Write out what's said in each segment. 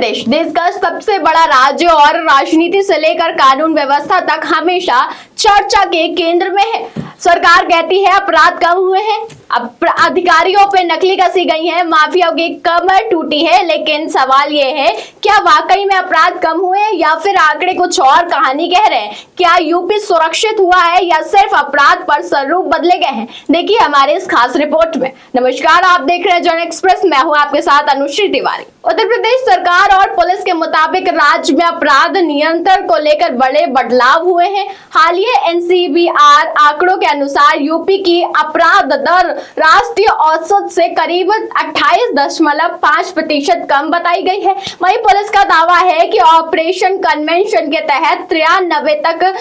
प्रदेश देश का सबसे बड़ा राज्य और राजनीति से लेकर कानून व्यवस्था तक हमेशा चर्चा के केंद्र में है। सरकार कहती है अपराध कम हुए हैं, अब अधिकारियों पे नकली कसी गई है, माफियाओं की कमर टूटी है। लेकिन सवाल ये है, क्या वाकई में अपराध कम हुए हैं या फिर आंकड़े कुछ और कहानी कह रहे हैं? क्या यूपी सुरक्षित हुआ है या सिर्फ अपराध पर स्वरूप बदले गए हैं? देखिए हमारे इस खास रिपोर्ट में। नमस्कार, आप देख रहे हैं जन एक्सप्रेस, मैं हूं आपके साथ अनुश्री तिवारी। उत्तर प्रदेश सरकार और पुलिस के मुताबिक राज्य में अपराध नियंत्रण को लेकर बड़े बदलाव हुए हैं। हालिया एनसीबीआर आंकड़ों के अनुसार यूपी की अपराध दर राष्ट्रीय औसत से करीब 28.5% कम बताई गई है। वहीं पुलिस का दावा है कि ऑपरेशन कन्वेंशन के तहत 93 तक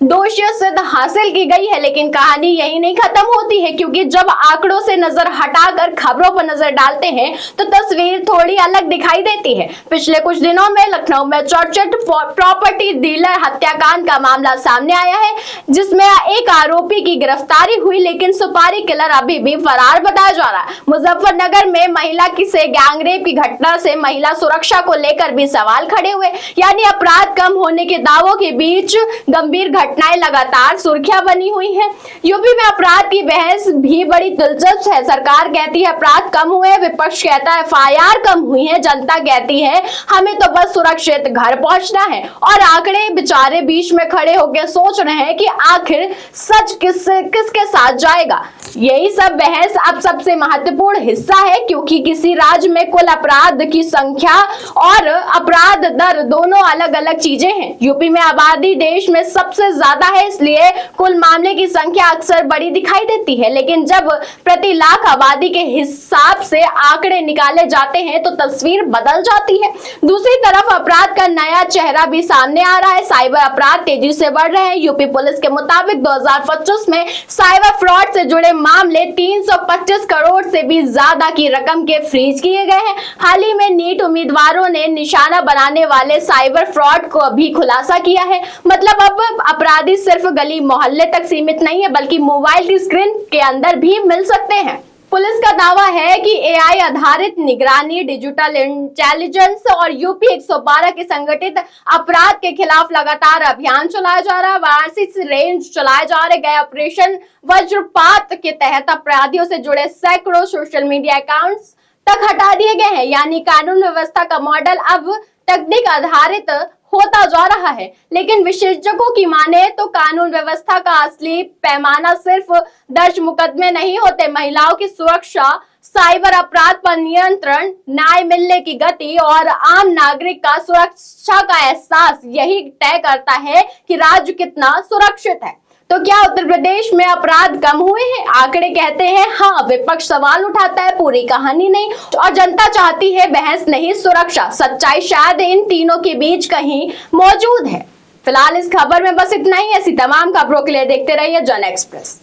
दोषियों से हासिल की गई है। लेकिन कहानी यही नहीं खत्म होती है, क्योंकि जब आंकड़ों से नजर हटाकर खबरों पर नजर डालते हैं तो तस्वीर थोड़ी अलग दिखाई देती है। पिछले कुछ दिनों में लखनऊ में चर्चित प्रॉपर्टी डीलर हत्याकांड का मामला सामने आया है, जिसमें एक आरोपी की गिरफ्तारी हुई, लेकिन सुपारी किलर अभी भी फरार बताया जा रहा है। मुजफ्फरनगर में महिला से गैंगरेप की घटना से महिला सुरक्षा को लेकर भी सवाल खड़े हुए, यानी अपराध कम होने के दावों के बीच गंभीर घटनाएं लगातार सुर्खियां बनी हुई हैं। यूपी में अपराध की बहस भी बड़ी दिलचस्प है। सरकार कहती है अपराध कम हुए, विपक्ष कहता है एफआईआर कम हुई है, जनता कहती है हमें तो बस सुरक्षित घर पहुंचना है। और आंकड़े बेचारे बीच में खड़े होकर सोच रहे हैं कि आखिर सच किसके साथ जाएगा। यही सब बहस अब सबसे महत्वपूर्ण हिस्सा है, क्योंकि किसी राज्य में कुल अपराध की संख्या और अपराध दर दोनों अलग अलग चीजें हैं। यूपी में आबादी देश में सबसे ज्यादा है, इसलिए कुल मामले की संख्या अक्सर बड़ी दिखाई देती है। लेकिन जब प्रति लाख आबादी के हिसाब से आंकड़े निकाले जाते हैं तो तस्वीर बदल जाती है। दूसरी तरफ अपराध का नया चेहरा भी सामने आ रहा है। साइबर अपराध तेजी से बढ़ रहे हैं। यूपी पुलिस के मुताबिक 2025 में साइबर फ्रॉड से जुड़े मामले 325 करोड़ से भी ज्यादा की रकम के फ्रीज किए गए हैं। हाल ही में नीट उम्मीदवारों ने निशाना बनाने वाले साइबर फ्रॉड को भी खुलासा किया है। मतलब अब अपराधी सिर्फ गली मोहल्ले तक सीमित नहीं है, बल्कि मोबाइल की स्क्रीन के अंदर भी मिल सकते हैं। पुलिस का दावा है कि एआई आधारित निगरानी, डिजिटल इंटेलिजेंस और यूपी 112 के संगठित अपराध के खिलाफ लगातार अभियान चलाया जा रहा है। वाराणसी से रेंज चलाए जा रहे गए ऑपरेशन वज्रपात के तहत अपराधियों से जुड़े सैकड़ों सोशल मीडिया अकाउंट्स तक हटा दिए गए हैं। यानी कानून व्यवस्था का मॉडल अब तकनीक आधारित होता जा रहा है। लेकिन विशेषज्ञों की माने तो कानून व्यवस्था का असली पैमाना सिर्फ दर्ज मुकदमे नहीं होते। महिलाओं की सुरक्षा, साइबर अपराध पर नियंत्रण, न्याय मिलने की गति और आम नागरिक का सुरक्षा का एहसास यही तय करता है कि राज्य कितना सुरक्षित है। तो क्या उत्तर प्रदेश में अपराध कम हुए हैं? आंकड़े कहते हैं हाँ, विपक्ष सवाल उठाता है पूरी कहानी नहीं, और जनता चाहती है बहस नहीं सुरक्षा। सच्चाई शायद इन तीनों के बीच कहीं मौजूद है। फिलहाल इस खबर में बस इतना ही। ऐसी तमाम खबरों के लिए देखते रहिए जन एक्सप्रेस।